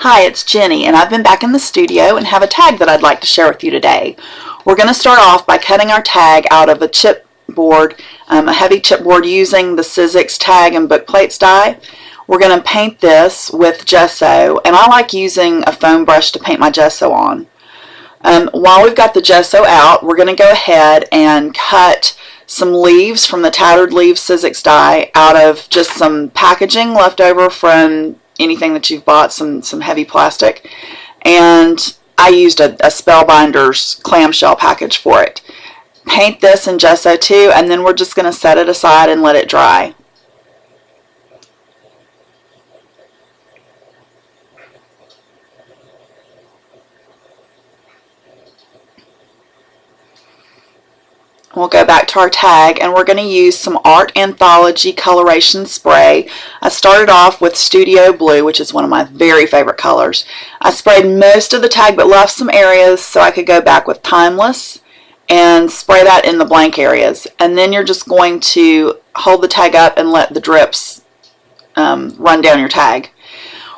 Hi, it's Jenny, and I've been back in the studio and have a tag that I'd like to share with you today. We're going to start off by cutting our tag out of a chipboard, a heavy chipboard using the Sizzix tag and book plates die. We're going to paint this with gesso, and I like using a foam brush to paint my gesso on. While we've got the gesso out, we're going to go ahead and cut some leaves from the Tattered Leaves Sizzix die out of just some packaging left over from anything that you've bought, some heavy plastic, and I used a Spellbinders clamshell package for it. Paint this in gesso too, and then we're just going to set it aside and let it dry. We'll go back to our tag, and we're going to use some Art Anthology coloration spray. I started off with Studio Blue, which is one of my very favorite colors. I sprayed most of the tag but left some areas so I could go back with Timeless and spray that in the blank areas. And then you're just going to hold the tag up and let the drips run down your tag.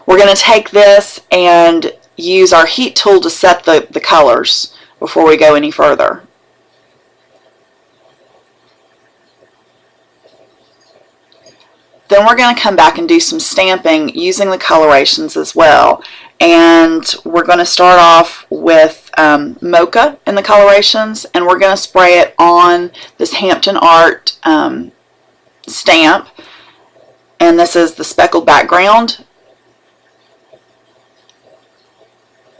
We're going to take this and use our heat tool to set the colors before we go any further. Then we're going to come back and do some stamping using the colorations as well. And we're going to start off with Mocha in the colorations, and we're going to spray it on this Hampton Art stamp. And this is the speckled background.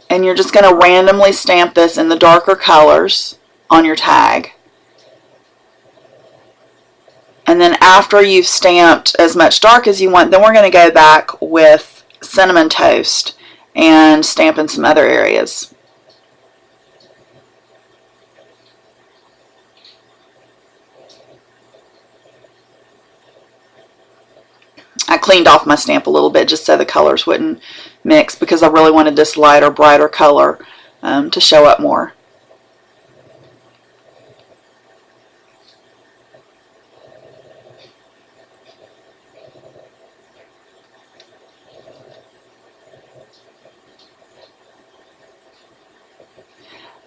And you're just going to randomly stamp this in the darker colors on your tag. And then after you've stamped as much dark as you want, then we're going to go back with Cinnamon Toast and stamp in some other areas. I cleaned off my stamp a little bit just so the colors wouldn't mix, because I really wanted this lighter, brighter color to show up more.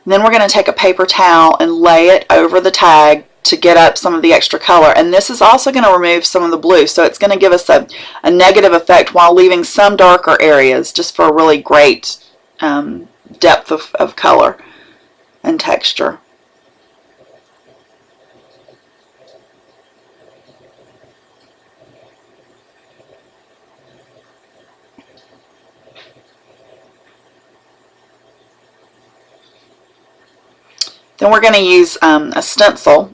Then we're going to take a paper towel and lay it over the tag to get up some of the extra color. And this is also going to remove some of the blue, so it's going to give us a negative effect while leaving some darker areas, just for a really great depth of color and texture. Then we're going to use a stencil,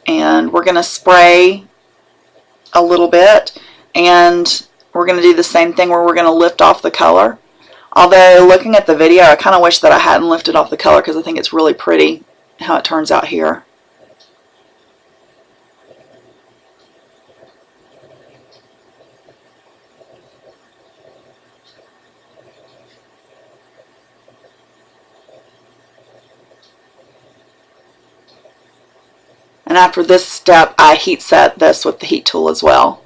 and we're going to spray a little bit, and we're going to do the same thing where we're going to lift off the color. Although looking at the video, I kind of wish that I hadn't lifted off the color, because I think it's really pretty how it turns out here. And after this step, I heat set this with the heat tool as well.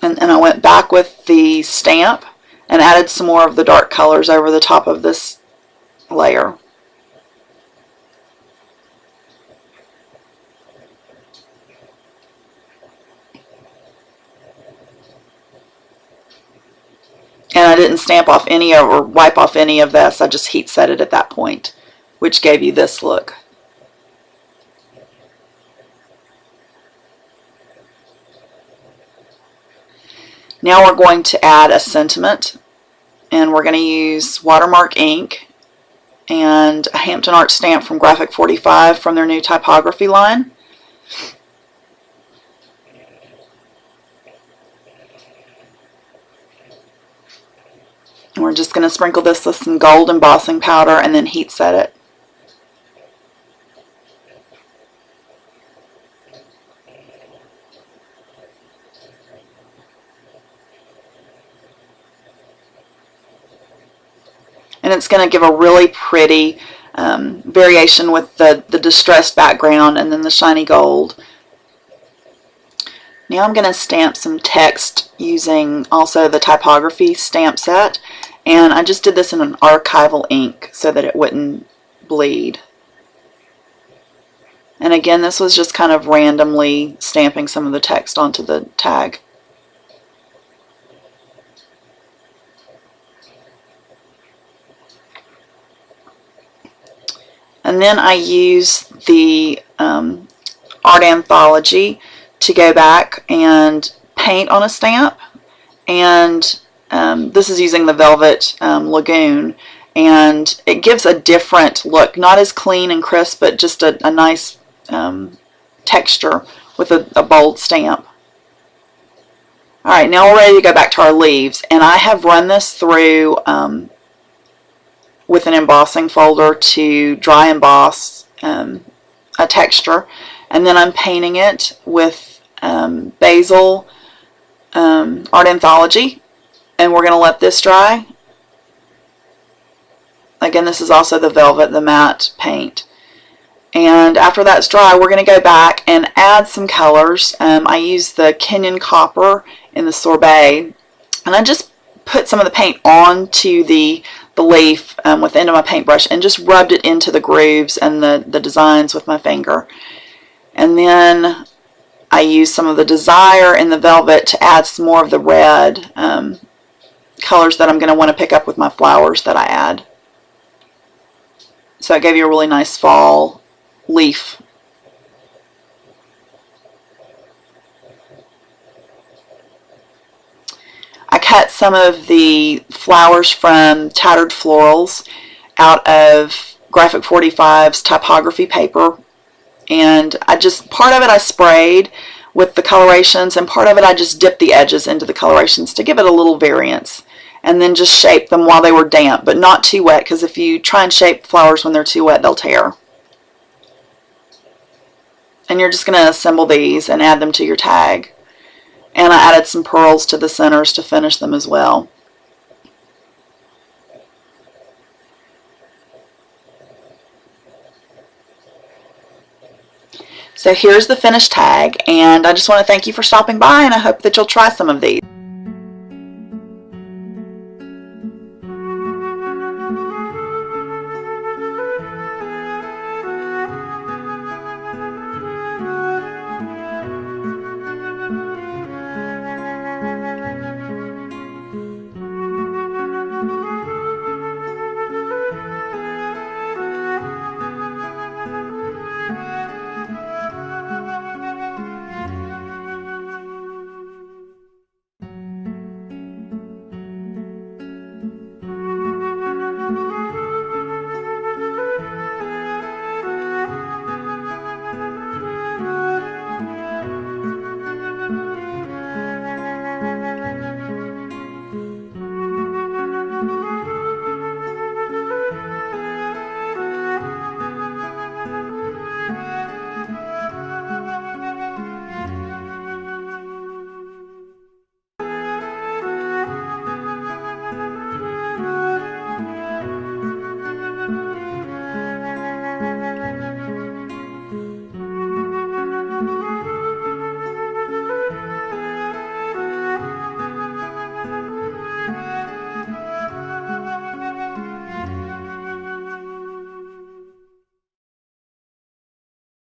And I went back with the stamp and added some more of the dark colors over the top of this layer. And I didn't stamp off any or wipe off any of this. I just heat set it at that point, which gave you this look. Now we're going to add a sentiment, and we're going to use watermark ink and a Hampton Art stamp from Graphic 45 from their new typography line. And we're just going to sprinkle this with some gold embossing powder and then heat set it. And it's going to give a really pretty variation with the distressed background and then the shiny gold. Now I'm going to stamp some text using also the typography stamp set, and I just did this in an archival ink so that it wouldn't bleed. And again, this was just kind of randomly stamping some of the text onto the tag. And then I use the Art Anthology to go back and paint on a stamp. And this is using the Velvet Lagoon. And it gives a different look, not as clean and crisp, but just a nice texture with a bold stamp. Alright, now we're ready to go back to our leaves. And I have run this through with an embossing folder to dry emboss a texture, and then I'm painting it with Basil Art Anthology, and we're going to let this dry. Again, this is also the Velvet, the matte paint. And after that's dry, we're going to go back and add some colors. I used the Kenyan Copper in the Sorbet, and I just put some of the paint onto the leaf with the end of my paintbrush and just rubbed it into the grooves and the designs with my finger. And then I used some of the Desire in the Velvet to add some more of the red colors that I'm going to want to pick up with my flowers that I add. So it gave you a really nice fall leaf. I cut some of the flowers from Tattered Florals out of Graphic 45's typography paper, and part of it I sprayed with the colorations, and part of it I just dipped the edges into the colorations to give it a little variance, and then just shaped them while they were damp, but not too wet, because if you try and shape flowers when they're too wet, they'll tear. And you're just going to assemble these and add them to your tag. And I added some pearls to the centers to finish them as well. So here's the finished tag, and I just want to thank you for stopping by, and I hope that you'll try some of these.